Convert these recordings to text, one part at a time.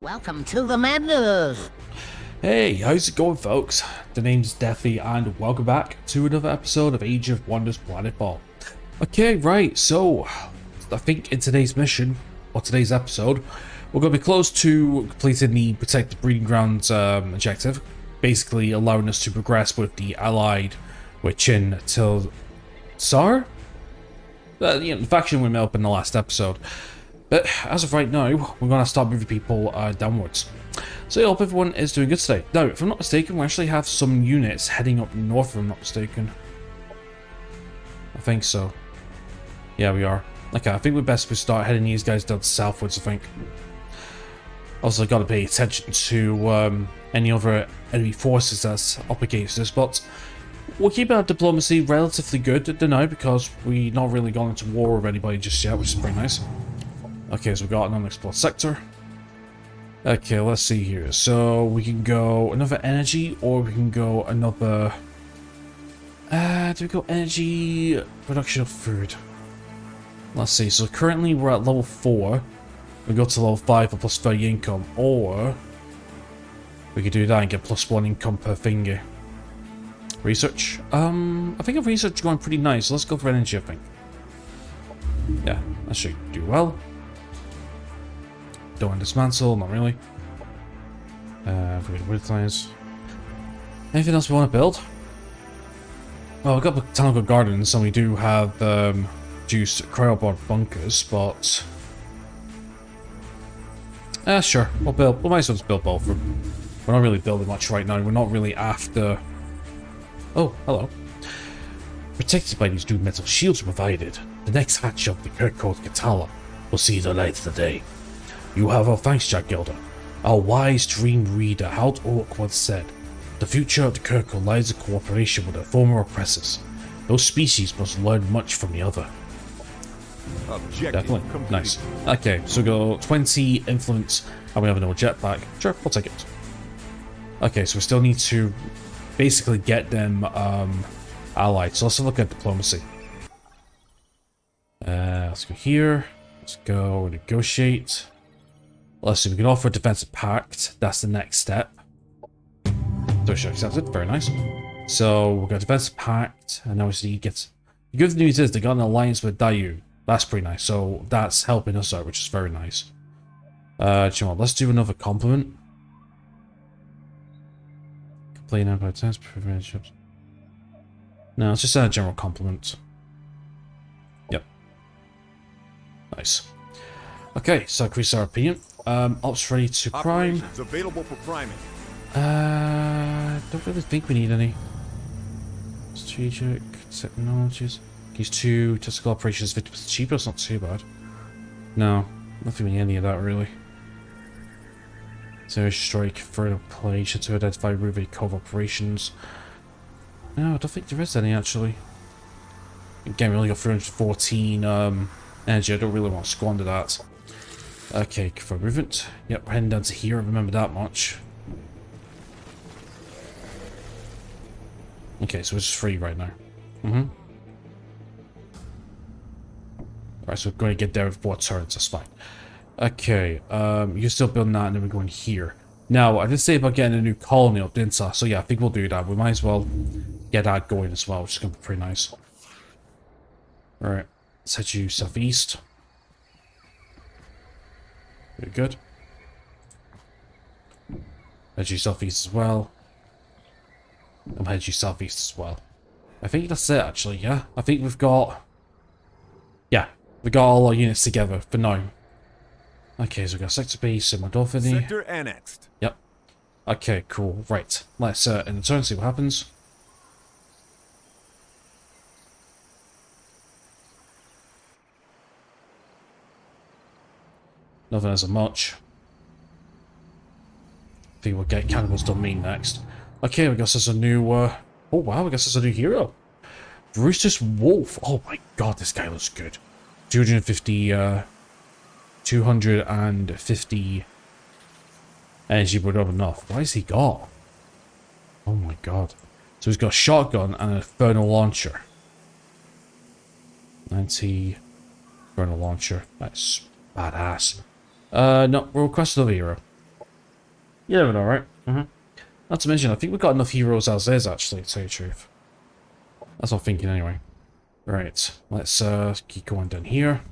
Welcome to the madness! Hey, how's it going, folks? The name's Deathy, and welcome back to another episode of Age of Wonders Planetfall. Okay, right, so I think in today's mission, or today's episode, we're going to be close to completing the Protect the Breeding Grounds objective, basically allowing us to progress with the allied Witchin till Tsar? The faction we met up in the last episode. But as of right now, we're going to start moving people downwards. So I hope everyone is doing good today. Now, if I'm not mistaken, we actually have some units heading up north, if I'm not mistaken. I think so. Yeah, we are. Okay, I think we're best to start heading these guys down southwards, I think. Also, got to pay attention to any other enemy forces that's up against us, but we're keeping our diplomacy relatively good now because we're not really gone into war with anybody just yet, which is pretty nice. Okay, so we got an unexplored sector. Okay, let's see here. So we can go another energy, or we can go another. Do we go energy production of food? Let's see. So currently we're at level 4. We go to level 5 for plus 30 income, or we could do that and get plus 1 income per thingy. Research. I think our research is going pretty nice. So let's go for energy. I think. Yeah, that should do well. Don't want to dismantle, not really. Forget wood lines. Anything else we want to build? Well, we've got botanical gardens, and we do have juiced cryoboard bunkers, but sure, we'll build. We might as well just build both of them. We're not really building much right now. We're not really after. Oh, hello. Protected by these two metal shields provided, the next hatch of the Kirkcode Katala will see the light of the day. You have our thanks, Jack Gilder. Our wise dream reader, Halt Orc, once said, the future of the Kirkle lies in cooperation with their former oppressors. Those species must learn much from the other. Objective Definitely. complete. Nice. Okay, so we go 20 influence, and we have no jetpack. Sure, we'll take it. Okay, so we still need to basically get them allied. So let's look at diplomacy. Let's go here. Let's go negotiate. Let's see, we can offer a defensive pact. That's the next step. So she accepted. Very nice. So we've got a defensive pact, and obviously he gets. The good news is they got an alliance with Dayu. That's pretty nice. So that's helping us out, which is very nice. Do you know what? Let's do another compliment. Complain about times, prevent ships. No, it's just a general compliment. Yep. Nice. Okay, so increase our opinion. Ops ready to prime. Operations available for priming. Don't really think we need any. Strategic technologies. These two testicle operations 50% cheaper, it's not too bad. No, not think we need any of that really. Zero strike for operation to identify root cove operations. No, I don't think there is any actually. Again, we only got 314 energy, I don't really want to squander that. Okay, for movement. Yep, we're heading down to here, remember that much. Okay, so it's free right now. Alright, so we're going to get there with 4 turns, that's fine. Okay, you're still building that, and then we're going here. Now, I did say about getting a new colony up, didn't I? So yeah, I think we'll do that. We might as well get that going as well, which is going to be pretty nice. Alright, let's head you southeast. Very good. Head you southeast as well. I'm head you southeast as well. I think that's it actually, yeah? I think we've got... Yeah, we got all our units together for now. Okay, so we've got Sector B, Simodorphiny. Sector annexed. Yep. Okay, cool. Right. Let's in the turn see what happens. Nothing as much. I think we'll get Cannibal's Domain next. Okay, I guess there's a new, oh wow, I guess there's a new hero. Bruce's Wolf. Oh my god, this guy looks good. 250 energy, but not enough. What has he got? Oh my god. So he's got a shotgun and an infernal launcher. 90 infernal launcher. That's badass. No, we'll request another hero. You never know, right? Not to mention, I think we've got enough heroes as is, actually, to tell you the truth. That's what I'm thinking anyway. Right, let's keep going down here.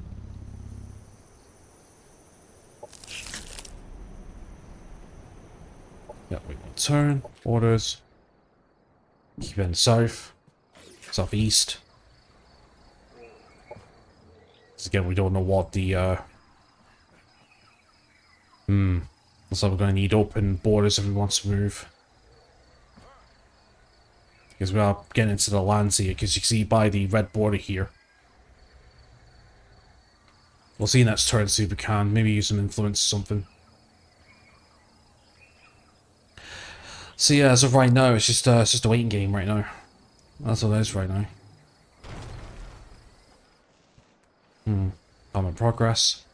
Yeah, wait one turn. Orders. Keep heading south. Southeast. Because again, we don't know what the looks like we're going to need open borders if we want to move. Because we are getting into the lands here, because you can see by the red border here. We'll see next turn, see if we can. Maybe use some influence or something. So yeah, as of right now, it's just a waiting game right now. That's what it is right now. Common progress.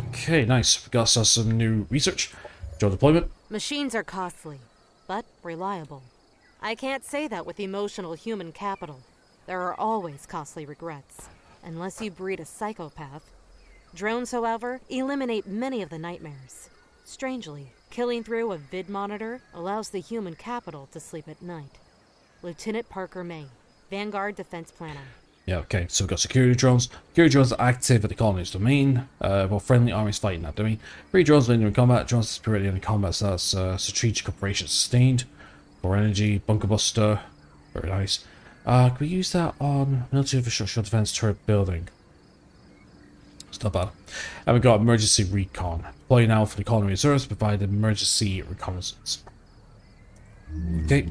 Okay, nice. We got some new research. Joe deployment. Machines are costly, but reliable. I can't say that with emotional human capital. There are always costly regrets, unless you breed a psychopath. Drones, however, eliminate many of the nightmares. Strangely, killing through a vid monitor allows the human capital to sleep at night. Lieutenant Parker May, Vanguard Defense Planner. Yeah, okay, so we've got security drones. Security drones are active at the colony's domain, while friendly armies fighting that domain. Free drones when in combat. Drones spirit in combat, so that's strategic operations sustained. For energy, bunker buster. Very nice. Can we use that on military infrastructure defense turret building? It's not bad. And we've got emergency recon. Deploy now for the colony reserves to provide emergency reconnaissance. Okay.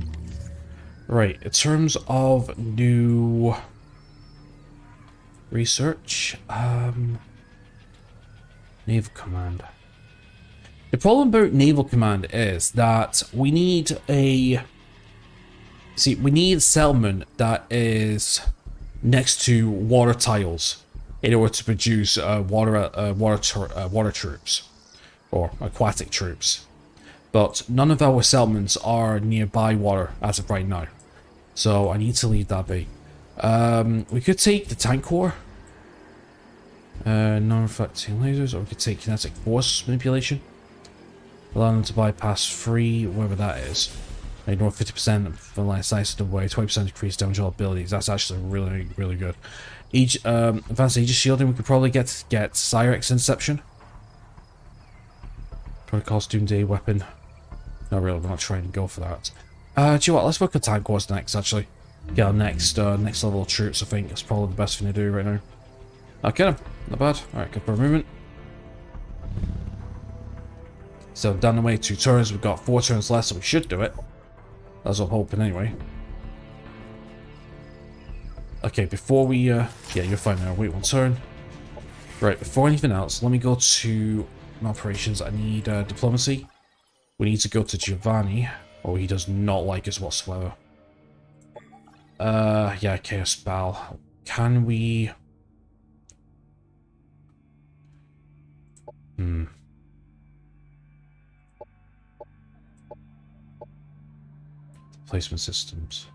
Right, in terms of new research, Naval Command. The problem about Naval Command is that we need a... See, we need a settlement that is next to water tiles in order to produce water troops or aquatic troops. But none of our settlements are nearby water as of right now, so I need to leave that be. We could take the tank core, non-reflecting lasers, or we could take kinetic force manipulation, allow them to bypass free, whatever that is. Ignore 50% for line of sight of the way, 20% increase damage all abilities. That's actually really, really good. Each advanced Aegis shielding, we could probably get Cyrex Inception. Protocol's Doomsday weapon. Not really, we're not trying to go for that. Do you know what? Let's work on tank cores next, actually. Get our next level of troops. I think that's probably the best thing to do right now. Okay, not bad. Alright, good for movement. So down the way 2 turns, we've got 4 turns left, so we should do it. That's what I'm hoping anyway. Okay, before we yeah, you're fine now. Wait 1 turn. Right, before anything else, let me go to operations. I need diplomacy. We need to go to Giovanni, or he does not like us whatsoever. Yeah, Chaos Bal. Can we... Placement systems.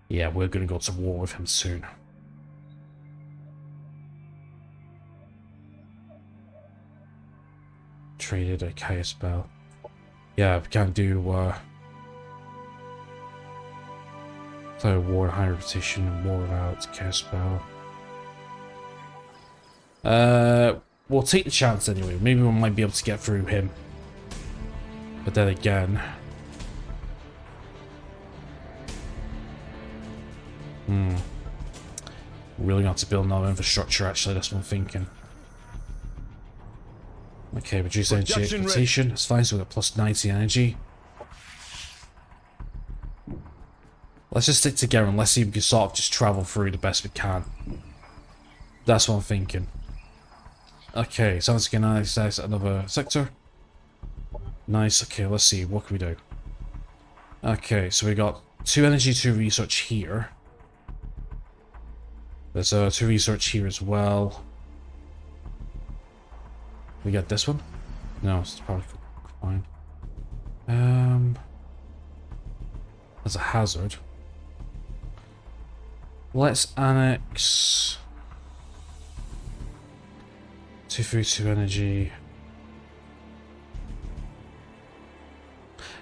Yeah, we're gonna go to war with him soon. Traded a Chaos Bal. Yeah, we can't do so war high repetition, war out, Chaos Bal. We'll take the chance anyway. Maybe we might be able to get through him. But then again... Really got to build another infrastructure, actually, that's what I'm thinking. Okay, reduce energy exploitation. That's fine, so we've got plus 90 energy. Let's just stick together and let's see if we can sort of just travel through the best we can. That's what I'm thinking. Okay, so let's get another sector. Nice, okay, let's see, what can we do? Okay, so we got 2 energy, 2 research here. There's 2 research here as well. We got this one? No, it's probably fine. That's a hazard. Let's annex 2 food, 2 energy.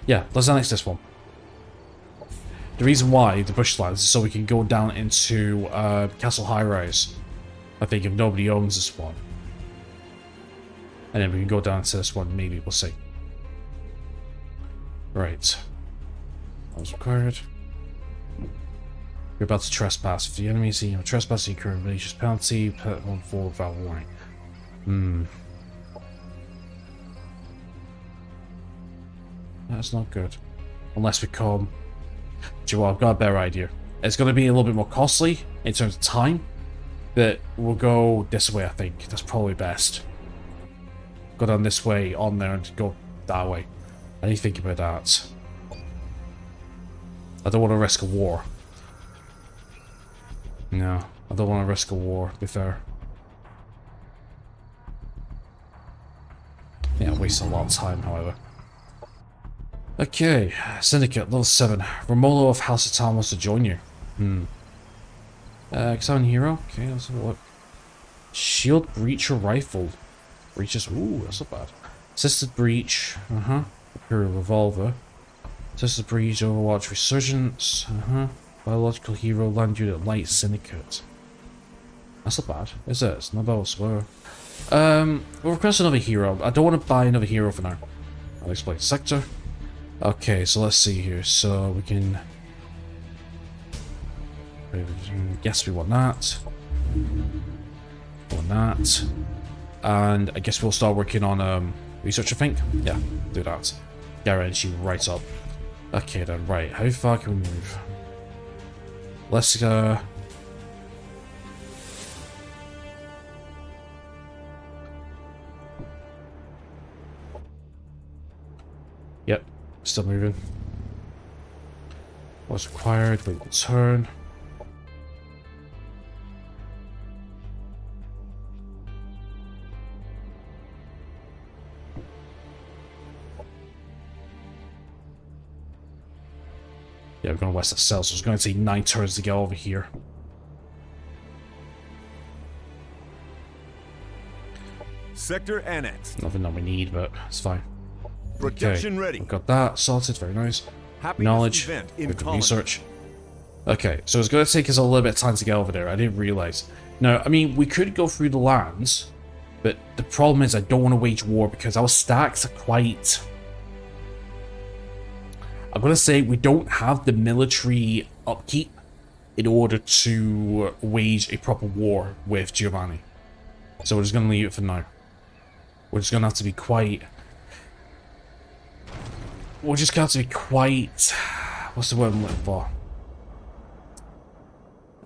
Yeah, let's annex this one. The reason why the bushlands is so we can go down into Castle High Rise. I think if nobody owns this one. And then we can go down to this one, maybe, we'll see. Right. That was required. You're about to trespass. If the enemy see you trespass, you incur religious penalty, put one forward without warning. That's not good. Unless we come... Do you know what, I've got a better idea. It's going to be a little bit more costly in terms of time, but we'll go this way, I think. That's probably best. Go down this way, on there, and go that way. I need to think about that. I don't want to risk a war. No, I don't want to risk a war, to be fair. Yeah, waste a lot of time, however. Okay, Syndicate, level 7. Romolo of House of Town wants to join you. Examine hero? Okay, let's have a look. Shield Breacher Rifle. Breaches, ooh, that's not bad. Assisted Breach, Imperial Revolver. Assisted Breach, Overwatch Resurgence, Biological Hero, Land Unit, Light Syndicate. That's not bad, is it? It's not bad, I swear. We'll request another hero. I don't want to buy another hero for now. I'll explain. Sector. Okay, so let's see here. So we can... Yes, we want that. Want that. And I guess we'll start working on research, I think. Yeah, do that. Guarantee right up. Okay then, right. How far can we move? Let's go. Yep, still moving. What's required? Wait the turn. Yeah, we're going west of south, so it's going to take 9 turns to get over here. Sector annexed. Nothing that we need, but it's fine. Production Okay, ready. we've got that sorted, very nice. Happiness Knowledge, event in we've got colony. research. Okay, so it's going to take us a little bit of time to get over there, I didn't realise. Now, I mean, we could go through the lands, but the problem is I don't want to wage war because our stacks are quite... I'm going to say we don't have the military upkeep in order to wage a proper war with Giovanni. So we're just going to leave it for now. We're just going to have to be quite... We're just going to have to be quite... What's the word I'm looking for?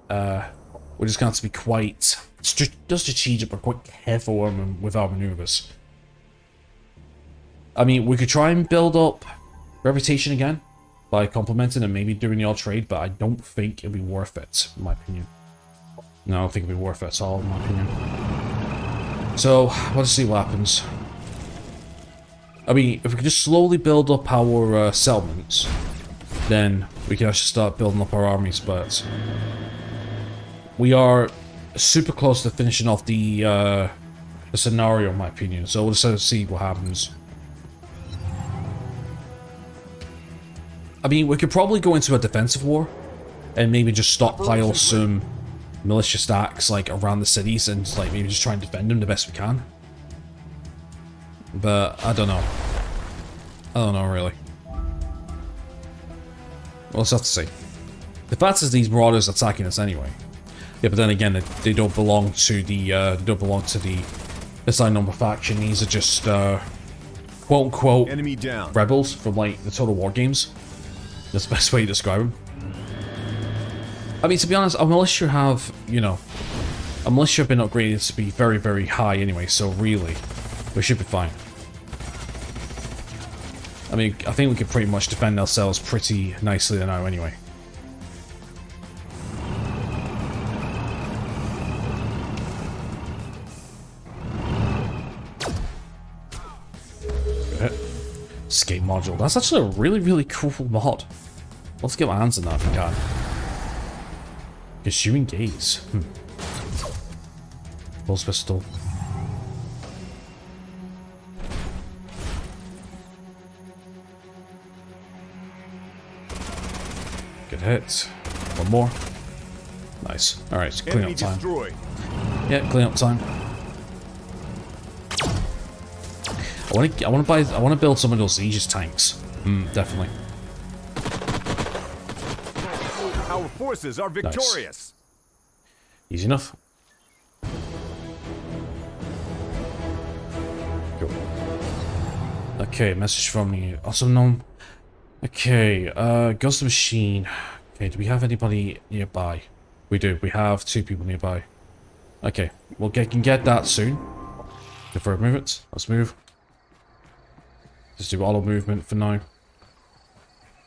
We're just going to have to be quite... Not strategic, but quite careful with our maneuvers. I mean, we could try and build up reputation again by complimenting and maybe doing the odd trade, but I don't think it'll be worth it, in my opinion. No, I don't think it'll be worth it at all, in my opinion. So, let's see what happens. I mean, if we could just slowly build up our settlements, then we can actually start building up our armies, but we are super close to finishing off the scenario, in my opinion, so we'll just see what happens. I mean, we could probably go into a defensive war and maybe just stockpile some militia stacks like around the cities and like maybe just try and defend them the best we can. But I don't know. I don't know really. We'll just have to see. The fact is these marauders are attacking us anyway. Yeah, but then again, they don't belong to the assigned number faction. These are just quote unquote Enemy down. rebels from like the Total War games. That's the best way to describe them. I mean, to be honest, our militia have, you know, our militia have been upgraded to be very, very high anyway, so really, we should be fine. I mean, I think we can pretty much defend ourselves pretty nicely now anyway. Escape module. That's actually a really, really cool mod. Let's get my hands on that if we can. Consuming gaze. Pulse pistol. hit. One more. Nice. Alright, so clean Enemy up time. destroyed. Yeah, clean up time. I want to build some of those Aegis tanks. Definitely. Our forces are victorious. Easy enough. Cool. Okay, message from the awesome gnome. Okay, Ghost Machine. Okay, do we have anybody nearby? We do. We have 2 people nearby. Okay, we'll can get that soon. Deferred movements. Let's move. Just do auto movement for now.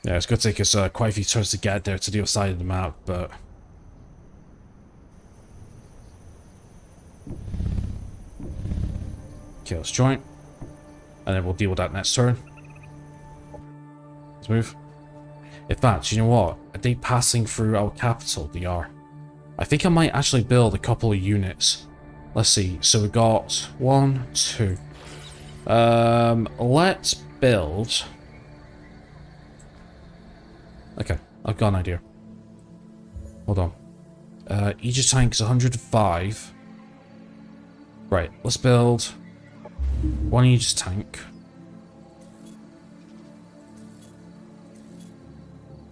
Yeah, it's going to take us quite a few turns to get there to the other side of the map, but... Okay, let's join. And then we'll deal with that next turn. Let's move. In fact, you know what? Are they passing through our capital? They are. I think I might actually build a couple of units. Let's see. So we got 1, 2. Let's build... Okay, I've got an idea. Hold on. Aegis tank is 105. Right, let's build 1 Aegis tank.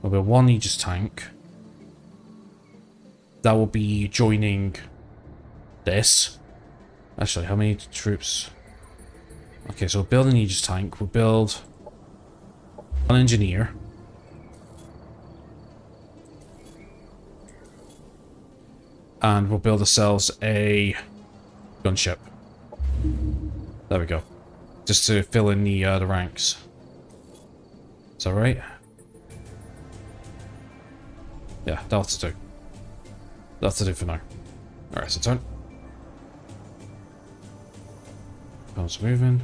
We'll build 1 Aegis tank. That will be joining this. Actually, how many troops? Okay, so we'll build an Aegis tank. We'll build an engineer. And we'll build ourselves a gunship. There we go. Just to fill in the ranks. Is that right? Yeah, that'll do. That'll do for now. Alright, so turn. Bounce moving.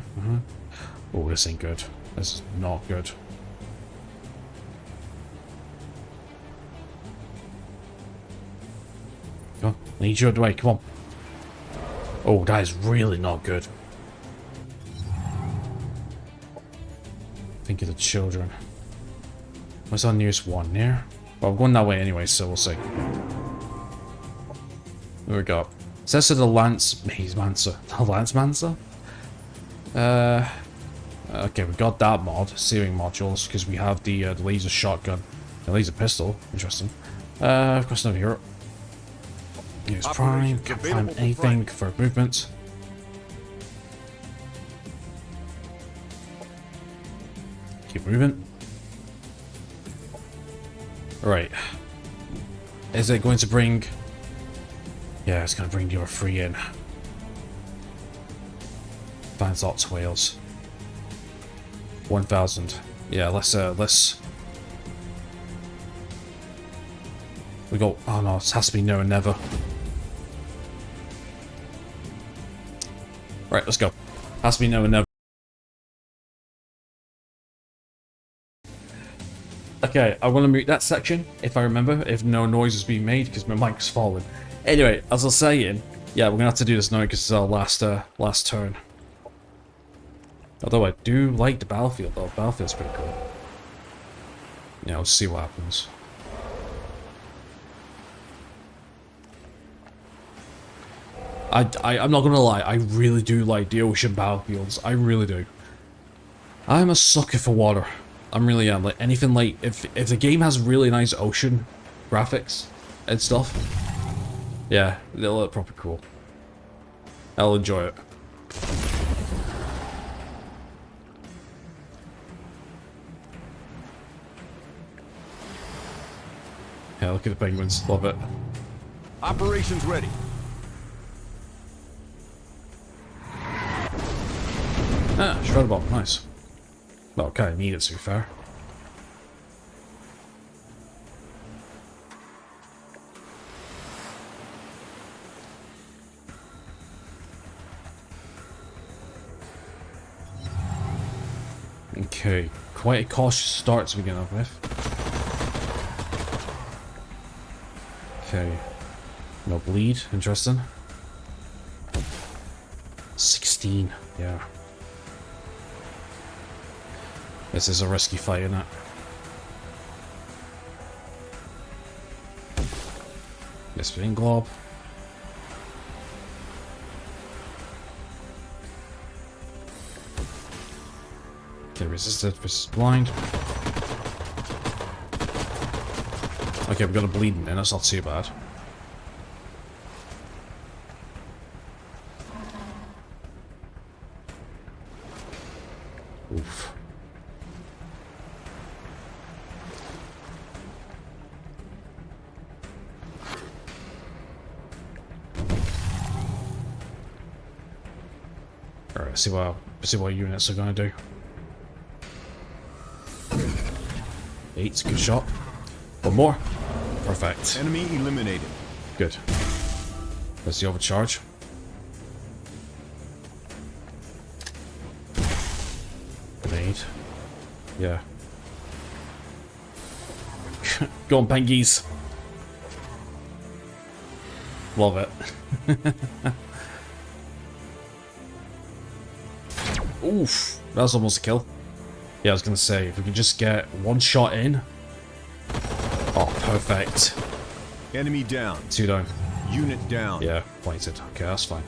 Oh, this ain't good. This is not good. Come on, I need you out of the way, come on. Oh, that is really not good. Think of the children. Where's our nearest one? Near? Well, I'm going that way anyway, so we'll see. There we go. It says to the Lance... He's Mancer. The Lance Mancer? Okay, we got that mod. Searing modules, because we have the laser shotgun. The laser pistol. Interesting. Question over here. Use prime. Can't find anything for movement. Keep moving. Right. Is it going to bring... Yeah, it's going to bring your free in. Finds lots of whales. 1,000. Yeah, let's... We go... Oh no, it has to be no and never. Right, let's go. Has to be no and never. Okay, I want to mute that section, if I remember, if no noise is being made, because my mic's fallen. Anyway, as I was saying, yeah, we're going to have to do this now, because it's our last turn. Although I do like the battlefield, though. Battlefield's pretty cool. Yeah, let's see what happens. I'm not going to lie, I really do like the ocean battlefields. I really do. I'm a sucker for water. I really am. Like anything like if the game has really nice ocean graphics and stuff, yeah, they'll look proper cool. I'll enjoy it. Yeah, look at the penguins. Love it. Operations ready. Ah, shredder bomb. Nice. Well, kind of need it to be fair. Okay, quite a cautious start to begin off with. Okay, no bleed, interesting. 16, yeah. This is a risky fight, isn't it? Misfitting glob. Okay, resisted versus blind. Okay, we've got a bleeding in, that's not too bad. Oof. Alright, see what units are gonna do. 8, good shot. One more. Perfect. Enemy eliminated. Good. There's the overcharge. Grenade. Yeah. Go on, Pengies. Love it. Oof. That was almost a kill. Yeah, I was gonna say, if we could just get one shot in. Oh, perfect. Enemy down. 2 down. Unit down. Yeah, plated. Okay, that's fine.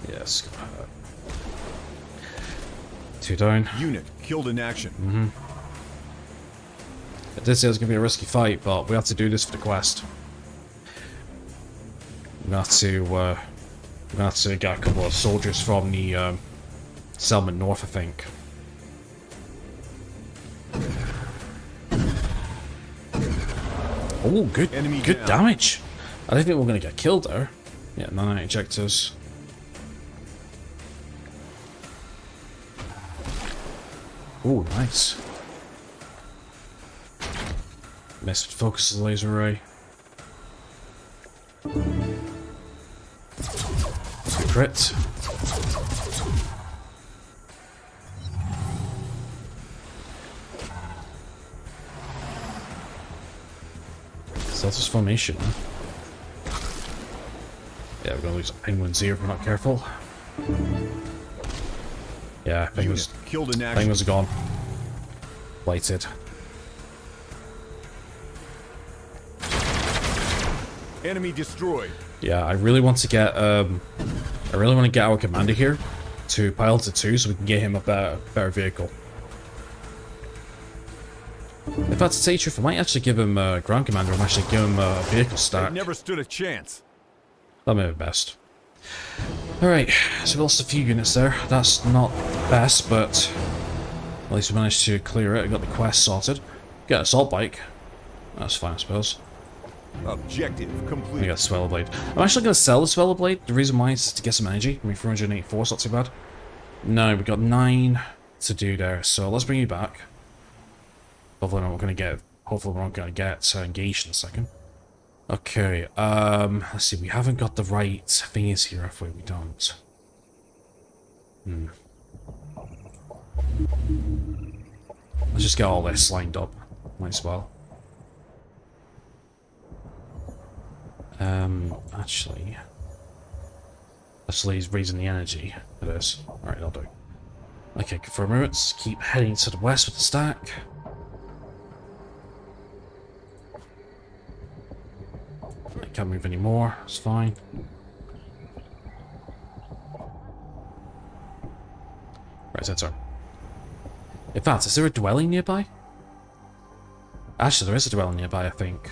Yes, gonna hurt. 2 down. Unit killed in action. I did say it was going to be a risky fight, but we have to do this for the quest. We're going to have to get a couple of soldiers from the settlement north, I think. Oh, good, Enemy good down. damage. I didn't think we were going to get killed there. Yeah, nanite ejectors. Oh, nice. Missed focus the laser ray. Crit. Status formation. Yeah, we're gonna lose penguins here if we're not careful. Yeah, penguins. Unit killed in action. Penguins are gone. Blighted. Enemy destroyed. Yeah, I really want to get our commander here to pilot it too, so we can get him a better vehicle. In fact, to tell you the truth, I might actually give him a ground commander and actually give him a vehicle They stack. never stood a chance. That may be best. Alright, so we lost a few units there. That's not the best, but at least we managed to clear it. We got the quest sorted. Get an assault bike. That's fine, I suppose. Objective We complete. got Sweller Blade. I'm actually going to sell the Sweller Blade. The reason why is to get some energy. I mean, 484 is not too bad. No, we got 9 to do there, so let's bring you back. Hopefully we're not going to get. Hopefully we're not going to get engaged in a second. Okay, let's see. We haven't got the right thingies here, have we? We don't. Let's just get all this lined up. Might as well. Actually, he's raising the energy. It is. Alright, I'll do. Okay, for a moment, let's keep heading to the west with the stack. I can't move anymore, it's fine. Right, that's our. In fact, is there a dwelling nearby? Actually, there is a dwelling nearby, I think.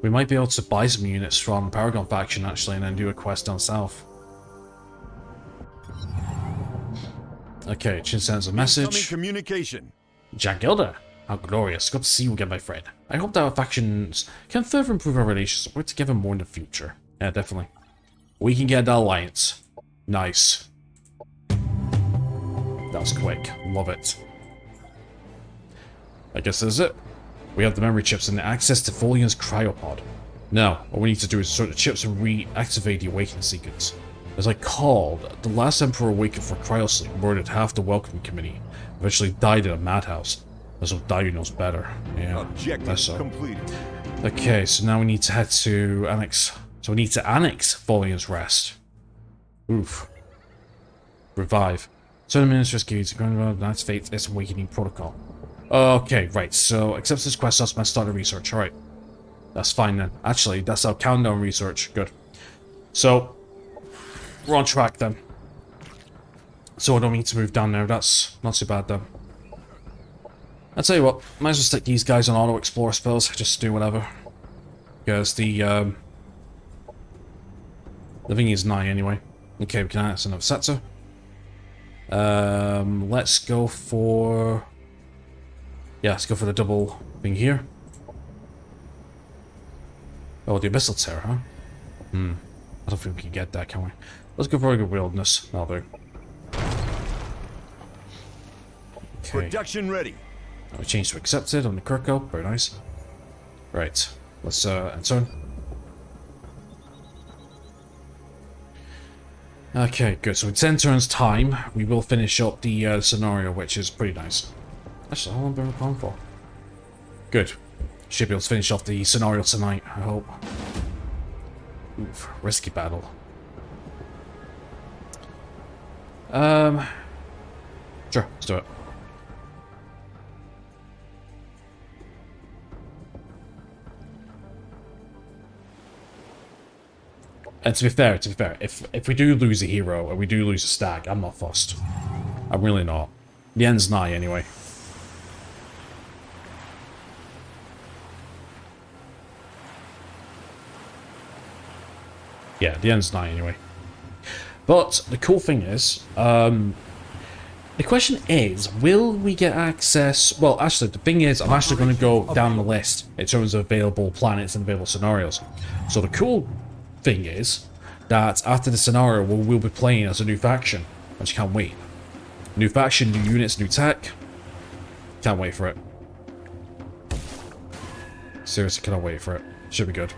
We might be able to buy some units from Paragon faction, actually, and then do a quest down south. Okay, Chin sends a Incoming message. communication. Jack Gilder, how glorious. Good to see you again, my friend. I hope that our factions can further improve our relations. Work together more in the future. Yeah, definitely. We can get that alliance. Nice. That was quick. Love it. I guess that's it. We have the memory chips and access to Folian's cryopod. Now, what we need to do is sort the chips and reactivate the awakening sequence. As I called, the last Emperor awakened for cryosleep murdered half the welcome committee. Eventually died in a madhouse. That's what Daiyu knows better. Yeah, Objective that's so. completed. Okay, so now we need to head to Annex So we need to annex Folian's Rest. Oof. Revive. Certain ministers give you to United States its awakening protocol. Okay, right. So accept this quest as my start of research. Alright. That's fine then. Actually, that's our countdown research. Good. So we're on track then. So I don't need to move down there. That's not too bad then. I'll tell you what, might as well stick these guys on auto explore spells, just do whatever. Because the thing is 9 anyway. Okay, we can add another sector. Let's go for... Yeah, let's go for the double thing here. Oh, the Abyssal Terror, huh? I don't think we can get that, can we? Let's go for a good wilderness. That'll do. Okay. Production ready. We changed to accepted on the Kirko. Very nice. Right. Let's enter. Okay, good. So in 10 turns time, we will finish up the scenario, which is pretty nice. Actually, how long have I been recording for? Good. Should be able to finish off the scenario tonight, I hope. Oof, risky battle. Sure, let's do it. And to be fair, if we do lose a hero or we do lose a stag, I'm not fussed. I'm really not. The end's nigh anyway. Yeah, the end's nigh anyway. But the cool thing is, the question is, will we get access... Well, actually, the thing is, I'm actually going to go down the list in terms of available planets and available scenarios. So the cool thing is that after the scenario, we'll be playing as a new faction. I just can't wait. New faction, new units, new tech. Can't wait for it. Seriously, cannot wait for it. Should be good.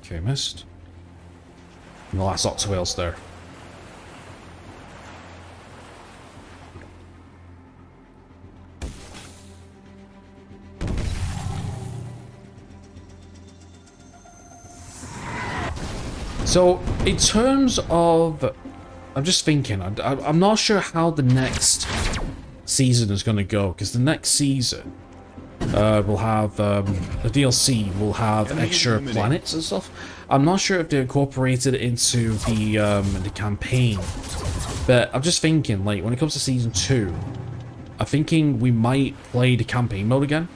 Okay, missed. And the last Octawale's there. So, in terms of... I'm just thinking, I'm not sure how the next season is going to go, because the next season will have, the DLC will have extra planets and stuff. I'm not sure if they're incorporated into the campaign, but I'm just thinking, like, when it comes to Season 2, I'm thinking we might play the campaign mode again.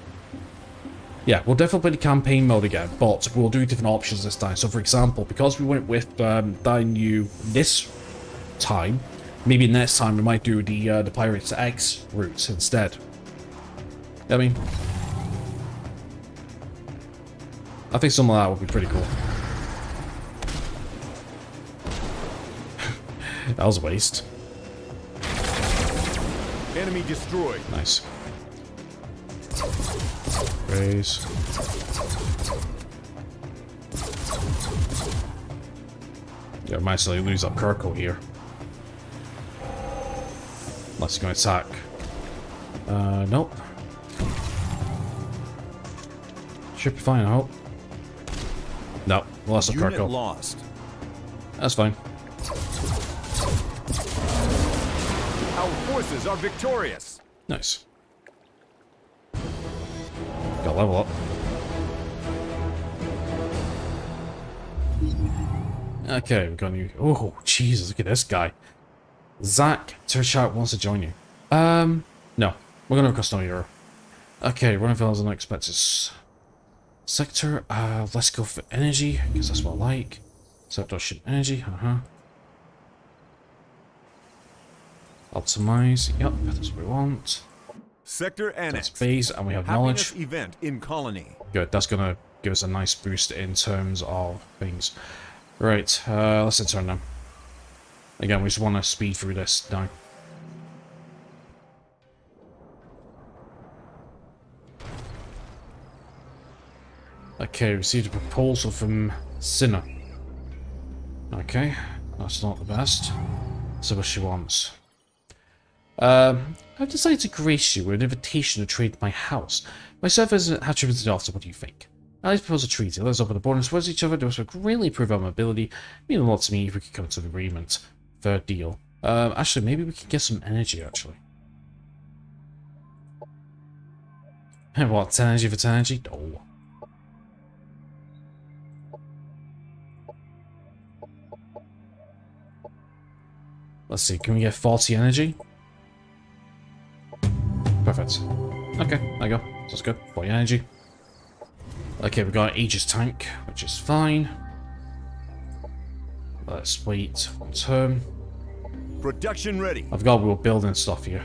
Yeah, we'll definitely play the campaign mode again, but we'll do different options this time. So, for example, because we went with Dainu this time, maybe next time we might do the Pirates X route instead. I mean, I think some of that would be pretty cool. That was a waste. Enemy destroyed. Nice. Raise. Yeah, might actually lose up Kirko here. Unless he's going to attack. Nope. Should be fine, I hope. No, we lost up Unit Kirko. lost. That's fine. Our forces are victorious. Nice. Got level up. Okay, we've got new... Oh, Jesus, look at this guy. Zach Terchat wants to join you. No. We're gonna request no hero. Okay, running files and unexpected sector. Let's go for energy, because that's what I like. Subduction energy, Optimize, yep, that's what we want. Sector That's annex. base, and we have knowledge. Happiness event in colony. Good, that's gonna give us a nice boost in terms of things. Right, let's return them. Again, we just want to speed through this now. Okay, received a proposal from Sinner. Okay, that's not the best. So what she wants. I've decided to grace you with an invitation to trade my house. Myself as an attributed officer, what do you think? I propose a treaty. Let's open the borders towards each other. This would greatly improve our mobility. Mean a lot to me if we could come to an agreement. Fair deal. Actually, maybe we can get some energy, actually. What, 10 energy for 10 energy? No. Let's see, can we get 40 energy? Perfect. Okay, there you go. That's good. 40 energy. Okay, we got an Aegis tank, which is fine. Let's wait one turn. Production ready. I've got we're building stuff here.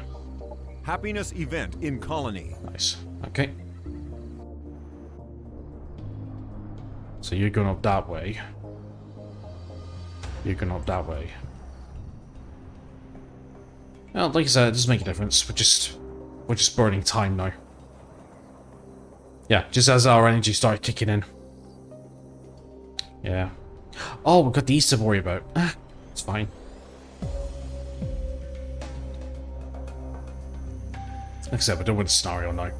Happiness event in colony. Nice. Okay. So you're going up that way. You're going up that way. Well, like I said, it doesn't make a difference. We're just burning time now. Yeah, just as our energy started kicking in. Yeah. Oh, we've got these to worry about. Ah, it's fine. Like I said, we're done with the scenario now.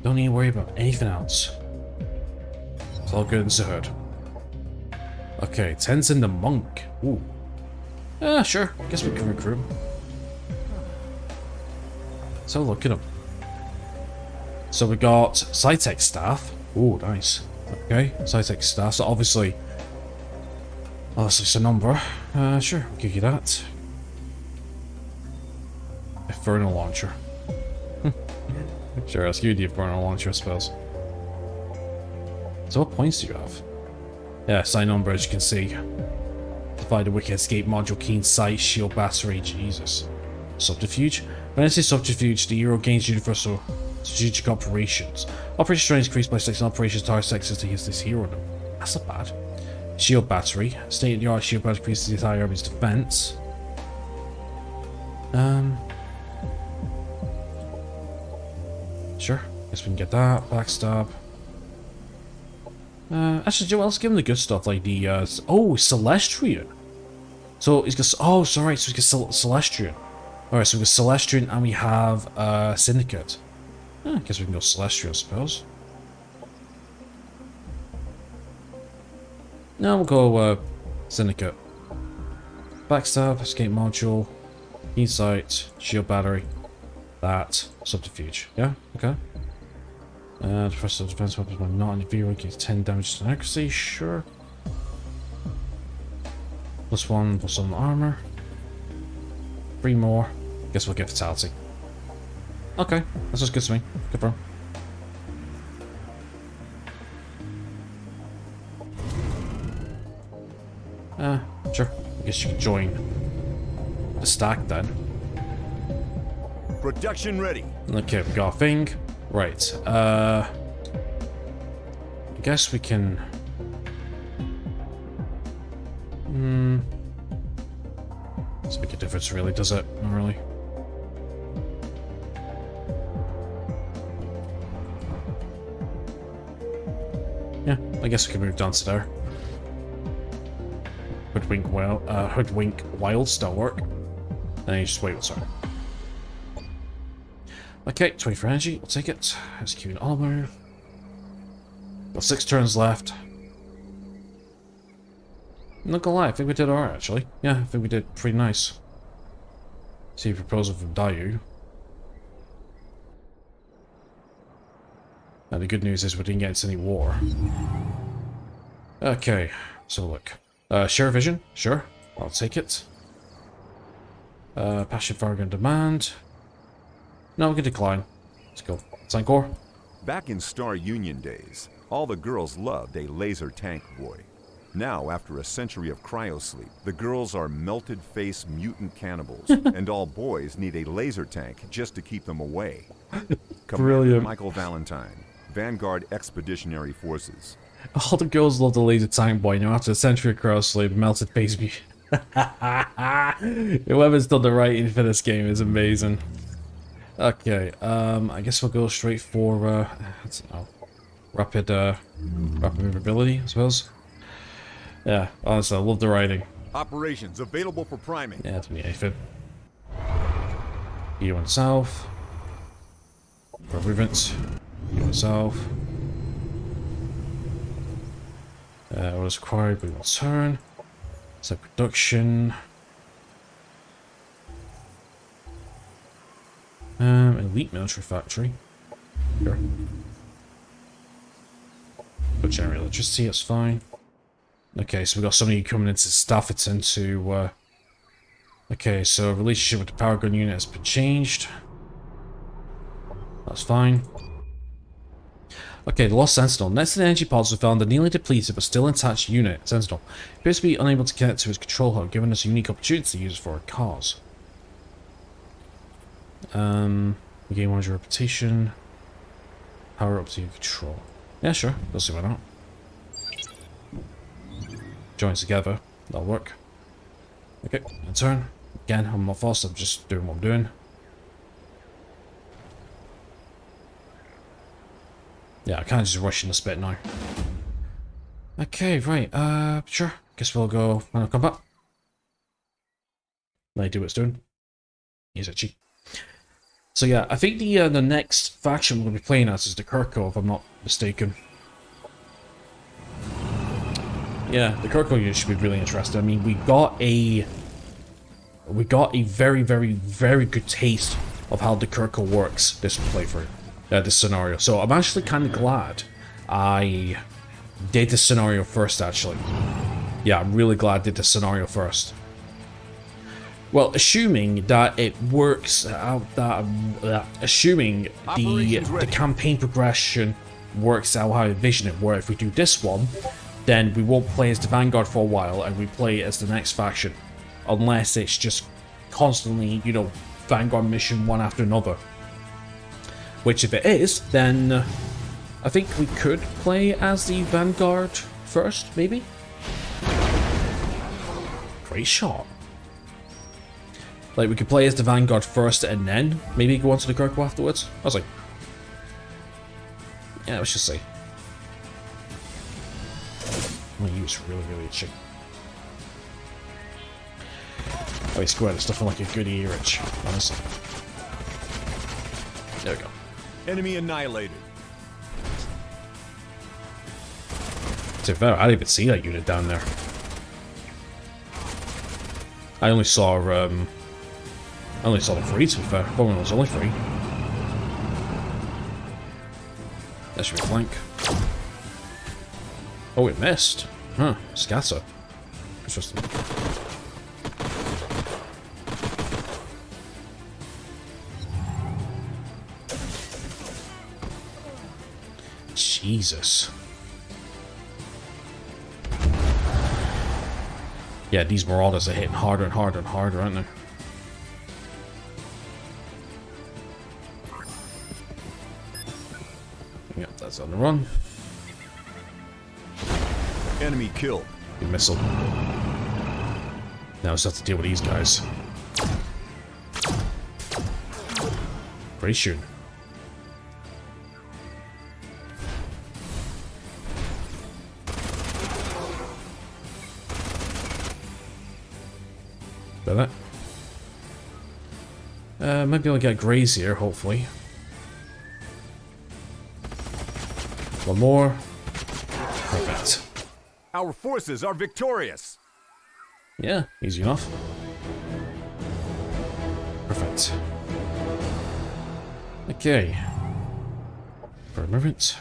Don't need to worry about anything else. It's all good in the hood. Okay, Tenzin the Monk. Ooh. Sure. Guess we can recruit him. So look at him. So we got Sci-Tech staff. Ooh, nice. Okay, Sci-Tech staff. So obviously, oh, that's just a number. Sure, we'll give you that. Infernal launcher. Sure, let's give you the Infernal launcher, I suppose. So what points do you have? Yeah, sign number, as you can see. Provide a wicked escape module, keen sight, shield battery, Jesus. Subterfuge? When I say subterfuge, the hero gains universal strategic operations. Operation strength increased by 6 and operations target sectors to use this hero in them. That's not bad. Shield battery. State-of-the-art shield battery increases the entire army's defense. Sure. Guess we can get that. Backstab. Actually, Joe, let's give him the good stuff, like the, oh, Celestian. So, he's got, oh, sorry, so he's got Celestian. Alright, so we've got Celestian and we have, Syndicate. I guess we can go Celestial, I suppose. No, we'll go, Syndicate. Backstab, escape module, keen sight, shield battery, that, subterfuge. Yeah, okay. First defense weapons when not in the vehicle gives 10 damage to accuracy, sure. +1, +1 armor. 3 more. Guess we'll get fatality. Okay, that's just good to me. Good for him. Sure. I guess you can join the stack then. Production ready. Okay, we got a thing. Right, I guess we can... Doesn't make a difference really, does it? Not really. Yeah, I guess we can move down to there. Hoodwink Wild still work. Then you just wait, sorry. Okay, 24 energy, we'll take it. Executing all move. Got 6 turns left. I'm not gonna lie, I think we did alright actually. Yeah, I think we did pretty nice. See a proposal from Dayu. Now the good news is we didn't get into any war. Okay, so look. Share vision, sure, I'll take it. Passion Farragon demand. No, we can decline. Let's go. Sankor. Back in Star Union days, all the girls loved a laser tank boy. Now, after a century of cryosleep, the girls are melted-face mutant cannibals, and all boys need a laser tank just to keep them away. Commander Michael Valentine, Vanguard Expeditionary Forces. All the girls love the laser tank boy. Now, after a century of cryosleep, melted face mutant. Whoever's done the writing for this game is amazing. Okay, I guess we'll go straight for, rapid movability, I suppose. Yeah, honestly, I love the writing. Operations available for priming. Yeah, it's me, Aphid. You went south. For movement. You went south. What is required? We will turn. So production. Elite military factory. Sure. But generate electricity, that's fine. Okay, so we got somebody coming into Staffordton to, okay, so relationship with the power gun unit has been changed. That's fine. Okay, the Lost Sentinel. Next to the energy pods, we found a nearly depleted but still intact unit, Sentinel. Appears to be unable to connect to its control hub, giving us a unique opportunity to use it for our cause. We gain 100 reputation. Power up to your control. Yeah, sure. We'll see why not. Join together. That'll work. Okay, in turn. Again, I'm not fast. I'm just doing what I'm doing. Yeah, I can't just rush in this bit now. Okay, right. Sure. Guess we'll go final combat. Let it do what it's doing. He's itchy. So yeah, I think the next faction we're going to be playing as is the Kirko, if I'm not mistaken. Yeah, the Kirko unit should be really interesting. I mean, we got a very, very, very good taste of how the Kirko works this playthrough, this scenario. So I'm actually kind of glad I did this scenario first, actually. Yeah, I'm really glad I did this scenario first. Well, assuming that it works out, assuming the campaign progression works out how I envision it, where if we do this one, then we won't play as the Vanguard for a while, and we play as the next faction. Unless it's just constantly, you know, Vanguard mission one after another. Which if it is, then I think we could play as the Vanguard first, maybe? Great shot. Like, we could play as the Vanguard first and then maybe go on to the Kirko afterwards. I was like, yeah, let's just see. My u's really, really itchy. Oh, he's squared. It's stuff like a good ear itch, honestly. There we go. Enemy annihilated. To be fair, I didn't even see that unit down there. I only saw the three, to be fair. One was only three. That should be a flank. Oh, it missed. Huh. Scatter. Interesting. Jesus. Yeah, these Marauders are hitting harder and harder and harder, aren't they? Yep, that's on the run. Enemy killed. Good missile. Now we just have to deal with these guys. Pretty soon. That. Might be able to get Grays here, hopefully. One more. Perfect. Our forces are victorious. Yeah, easy enough. Perfect. Okay. For a moment.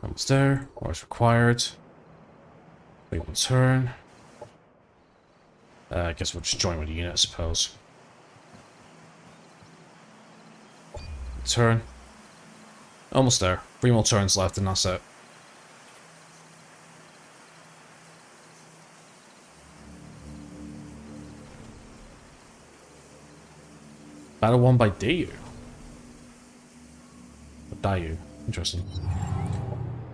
Almost there. What's required? Wait one turn. I guess we'll just join with the unit, I suppose. Turn. Almost there. 3 more turns left and that's it. Battle won by Dayu. Dayu. Interesting.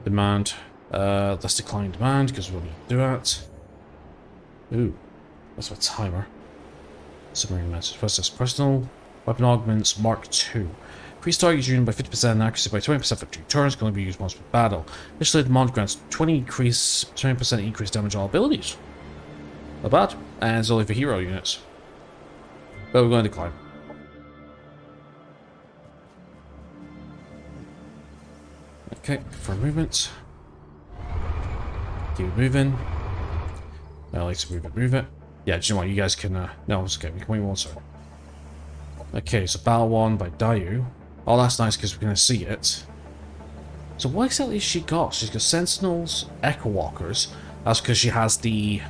Demand. Let's decline demand because we'll need to do that. Ooh. That's a timer. Submarine message. What's this? Personal weapon augments Mark II. Increase target unit by 50% and accuracy by 20% for 2 turns. Can only be used once per battle. Initially, the mod grants 20% increase damage on all abilities. Not bad. And it's only for hero units. But we're going to climb. Okay, for movement. Keep it moving. I like to move it. Yeah, do you know what? You guys can, no, it's okay. We can wait one second. Okay, so Battle 1 by Dayu. Oh, that's nice because we're going to see it. So what exactly has she got? She's got Sentinels, Echo Walkers. That's because she has the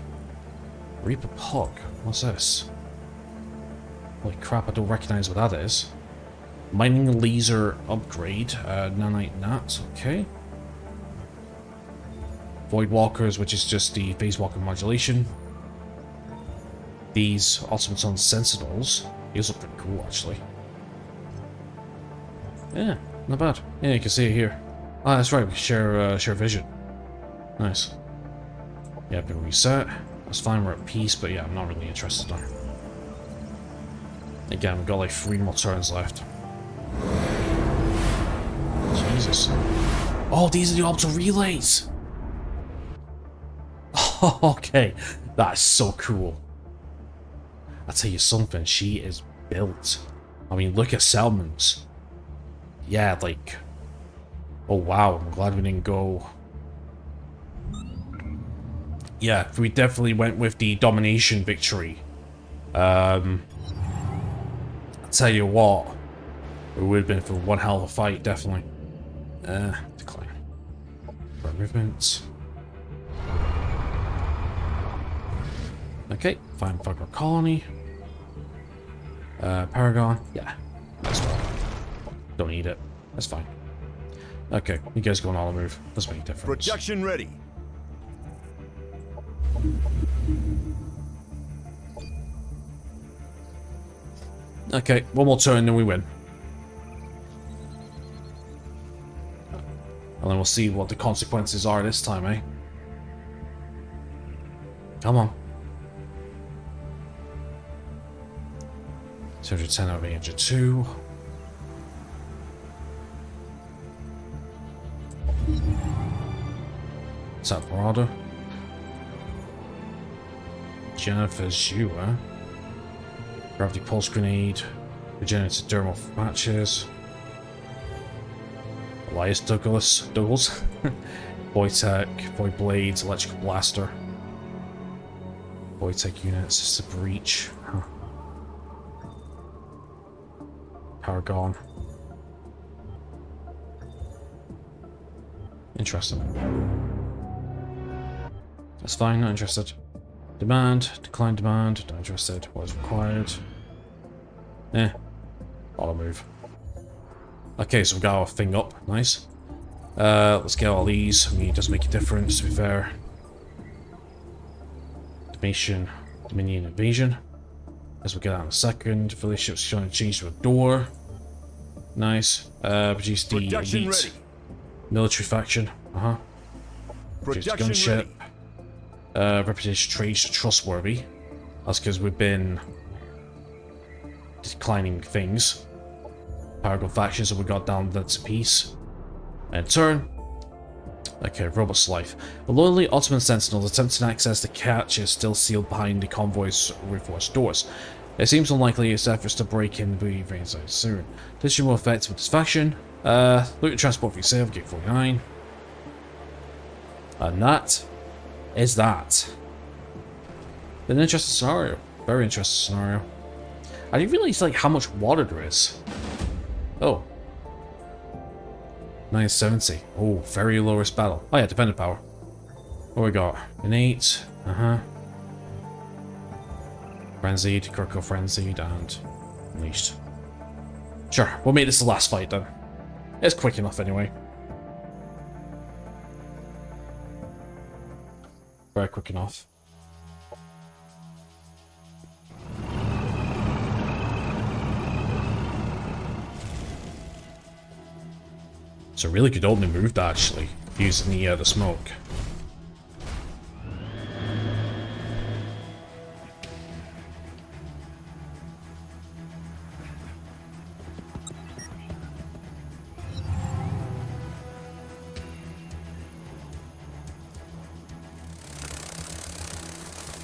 Reaper Pug. What's this? Holy crap, I don't recognize what that is. Mining Laser Upgrade. Nanite Nat, okay. Void Walkers, which is just the Phase Walker modulation. These Automaton Sentinels. These look pretty cool, actually. Yeah, not bad. Yeah, you can see it here. Ah, that's right, we can share vision. Nice. Yeah, been reset. That's fine, we're at peace, but yeah, I'm not really interested in her. Again, we've got like 3 more turns left. Jesus. Oh, these are the orbital relays! Oh, okay. That is so cool. I'll tell you something, she is built. I mean, look at Selman's. Yeah, like... Oh wow, I'm glad we didn't go... Yeah, we definitely went with the domination victory. I'll tell you what, it would have been for one hell of a fight, definitely. Decline. For movements. Okay, fine, fuck our colony. Paragon, yeah, that's fine. Don't need it, that's fine. Okay, you guys go on all the move. Doesn't make a difference. Projection ready. Okay, one more turn, then we win. And then we'll see what the consequences are this time, eh? Come on. 210 out of 802. South Marauder. Jennifer's Zua. Gravity Pulse Grenade. Regenerated Dermal Patches. Elias Douglas. Void Tech. Void Blades. Electrical Blaster. Void Tech units. It's a breach. Huh. Paragon. Interesting. That's fine, not interested. Demand, decline demand, not interested. What is required? Auto move. Okay, so we've got our thing up. Nice. Let's get all these. I mean, it does make a difference, to be fair. Dominion Invasion. As we'll get that in a second. Village ship's going to change to a door. Nice. Produce the elite military faction. Produce the gunship. Reputation trades trustworthy. That's because we've been declining things. Paragon faction, so we got down that to peace. And turn. Okay, Robot's life. The lonely Ottoman sentinels attempting to access the catch is still sealed behind the convoy's reinforced doors. It seems unlikely its efforts to break in will be very soon. This should be more effective with this faction. Look at transport for sale, gate 49. And that is that. An interesting scenario. Very interesting scenario. I didn't realize like how much water there is. Oh. 970. Oh, very low risk battle. Oh yeah, dependent power. What we got? Innate. Frenzied, Critical Frenzied, and Unleashed. Sure, we'll make this the last fight then. It's quick enough anyway. Very quick enough. It's a really good opening move, actually, using the smoke.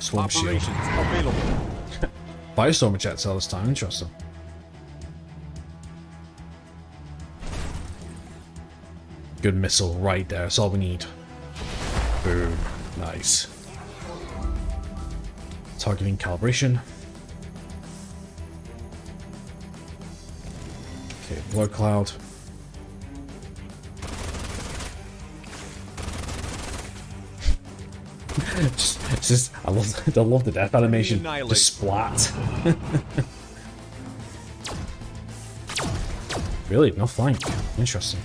Swarm shield. Operations available. Firestorm projectile this time, interesting. Good missile right there, that's all we need. Boom. Nice. Targeting calibration. Okay, blood cloud. I love the death animation. Just splat. Really? No flank. Interesting.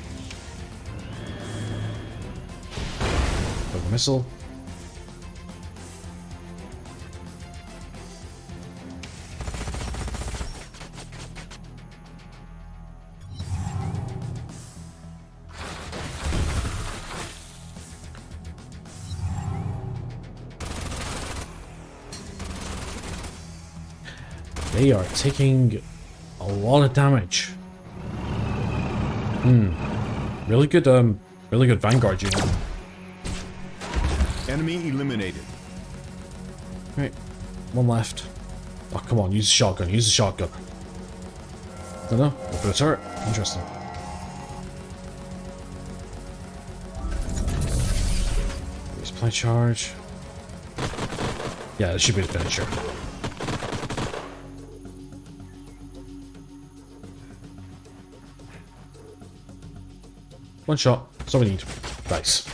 Double missile. They are taking a lot of damage. Really good Vanguard unit. Enemy eliminated. Right, one left. Oh, come on, use the shotgun, use the shotgun. No, go for the turret. Interesting. Resupply charge. Yeah, this should be the finisher. One shot. That's all we need. Nice.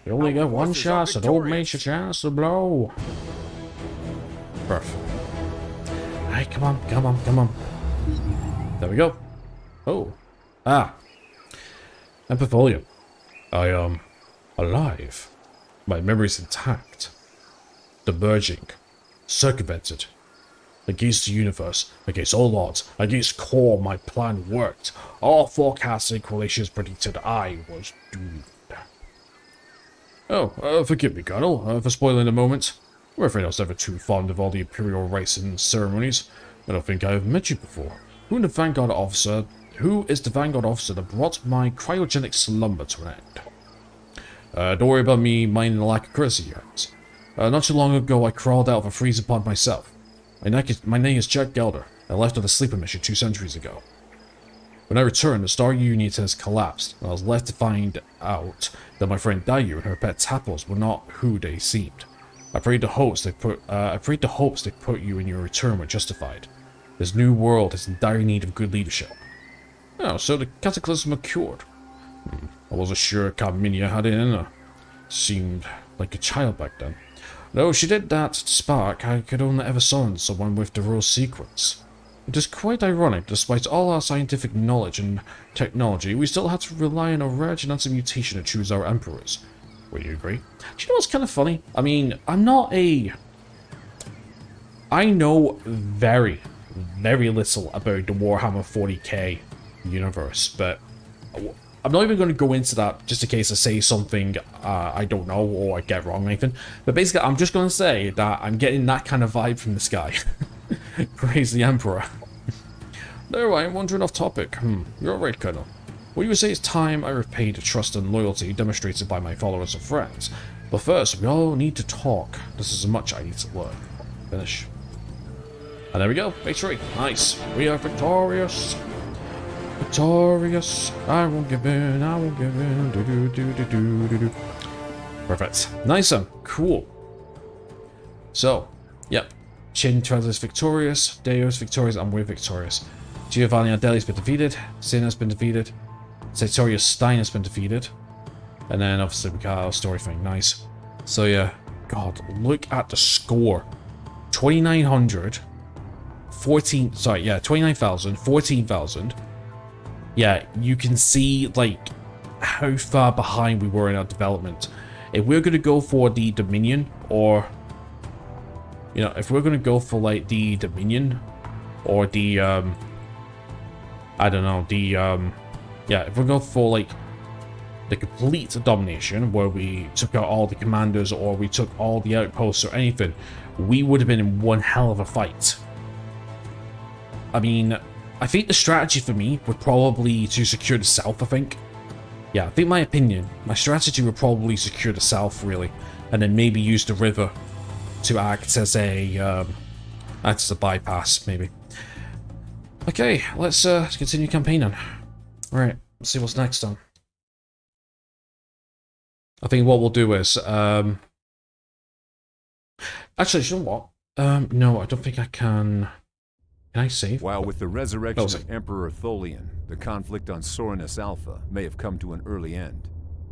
You only get one shot, so don't miss your chance to blow. Perfect. Alright, come on, come on, come on. There we go. Oh. Ah. Epifolio. I am alive. My memory's intact. Diverging. Circumvented. Against the universe, against all odds, against core, my plan worked. All forecasts and correlations predicted I was doomed. Oh, forgive me, Colonel, for spoiling the moment. I'm afraid I was never too fond of all the imperial rites and ceremonies. I don't think I've met you before. Who is the Vanguard officer that brought my cryogenic slumber to an end? Don't worry about me minding the lack of courtesy yet. Not too long ago, I crawled out of a freezer pod myself. My name is Jack Gelder. I left on a sleeper mission 2 centuries ago. When I returned, the Star Union has collapsed, and I was left to find out that my friend Dayu and her pet Tappos were not who they seemed. I prayed the hopes they put you in your return were justified. This new world is in dire need of good leadership. Oh, so the cataclysm occurred. I wasn't sure Carminia had it in her. Seemed like a child back then. Though she did that spark, I could only ever summon someone with the raw sequence. It is quite ironic, despite all our scientific knowledge and technology, we still had to rely on a rare genetic mutation to choose our emperors. Would you agree? Do you know what's kind of funny? I mean, I know very, very little about the Warhammer 40k universe, but I'm not even going to go into that just in case I say something I don't know or I get wrong or anything. But basically, I'm just going to say that I'm getting that kind of vibe from this guy. Praise the Emperor. No, I'm wandering off topic. You're right, Colonel. Well, you would say it's time I repay the trust and loyalty demonstrated by my followers and friends. But first, we all need to talk. This is much I need to learn. Finish. And there we go. Victory. Nice. We are victorious. Victorious. I won't give in. I won't give in. Do do do do do do do. Perfect. Nice one. Cool. So, yep. Chin translates victorious. Deo's victorious. And we're victorious. Giovanni Adeli's been defeated. Sin has been defeated. Sartorius Stein has been defeated. And then obviously we got our story thing. Nice. So yeah. God, look at the score. 2,900. 14. Sorry, yeah. 29,000. 14,000. Yeah, you can see, like, how far behind we were in our development. If we're going to go for the Dominion, or, you know, if we're going to go for, like, the Dominion, or the, I don't know, the, yeah, if we're going for, like, the complete domination, where we took out all the commanders, or we took all the outposts, or anything, we would have been in one hell of a fight. I mean, I think the strategy for me would probably to secure the south, I think. Yeah, I think my strategy would probably secure the south, really. And then maybe use the river to act as a bypass, maybe. Okay, let's continue campaigning. Right, let's see what's next on. I think what we'll do is actually, you know what? No, I don't think I can. Can I save? While with the resurrection of Emperor Tholian, the conflict on Soranus Alpha may have come to an early end.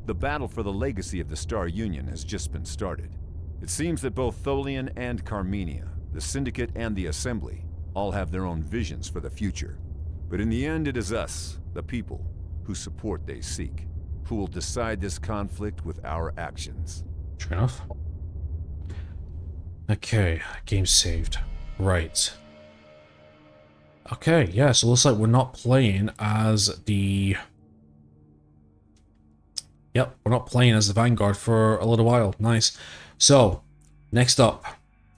The battle for the legacy of the Star Union has just been started. It seems that both Tholian and Carmenia, the Syndicate and the Assembly, all have their own visions for the future. But in the end, it is us, the people, whose support they seek, who will decide this conflict with our actions. True enough. Okay, game saved. Right. Okay, yeah, so it looks like we're not playing as the... Yep, we're not playing as the Vanguard for a little while. Nice. So, next up,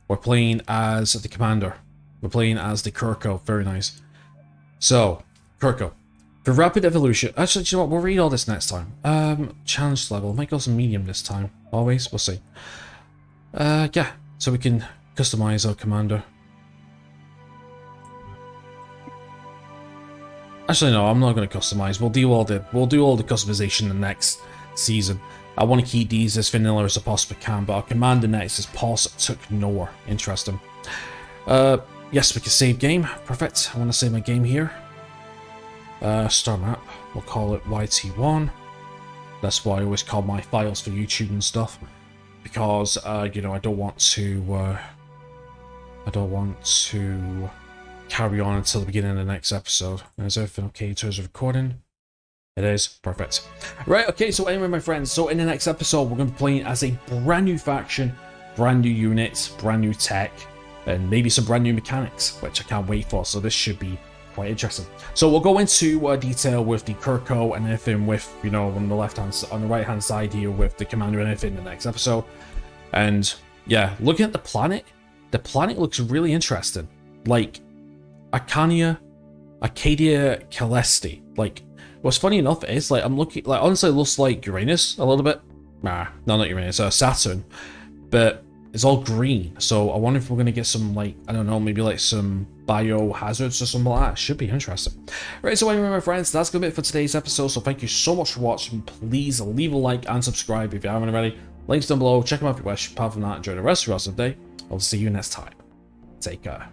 we're playing as the Commander. We're playing as the Kirko. Very nice. So, Kirko. For rapid evolution... Actually, do you know what? We'll read all this next time. Challenge level. Might go some medium this time. Always. We'll see. Yeah. So we can customize our Commander. Actually, no, I'm not going to customize. We'll do all the customization in the next season. I want to keep these as vanilla as I possibly can, but our Commander next is Pos Took Nowhere. Interesting. Yes, we can save game. Perfect. I want to save my game here. Star map. We'll call it YT1. That's why I always call my files for YouTube and stuff, because you know, I don't want to carry on until the beginning of the next episode. Is everything okay in terms of recording? It is. Perfect. Right, okay, so anyway, my friends, so in the next episode, we're going to be playing as a brand new faction, brand new units, brand new tech, and maybe some brand new mechanics, which I can't wait for, so this should be quite interesting. So we'll go into detail with the Kirko and everything with, you know, on the right-hand side here with the Commander and everything in the next episode. And, yeah, looking at the planet looks really interesting. Like, Acadia Calesti. Like, what's funny enough is, like, I'm looking, like, honestly, it looks like Uranus a little bit. Nah, no, not Uranus, Saturn. But it's all green, so I wonder if we're going to get some, like, I don't know, maybe like some biohazards or something like that. Should be interesting. Right, so anyway, my friends, that's going to be it for today's episode, so thank you so much for watching. Please leave a like and subscribe if you haven't already. Links down below, check them out if you wish. Apart from that, enjoy the rest of the day. I'll see you next time. Take care.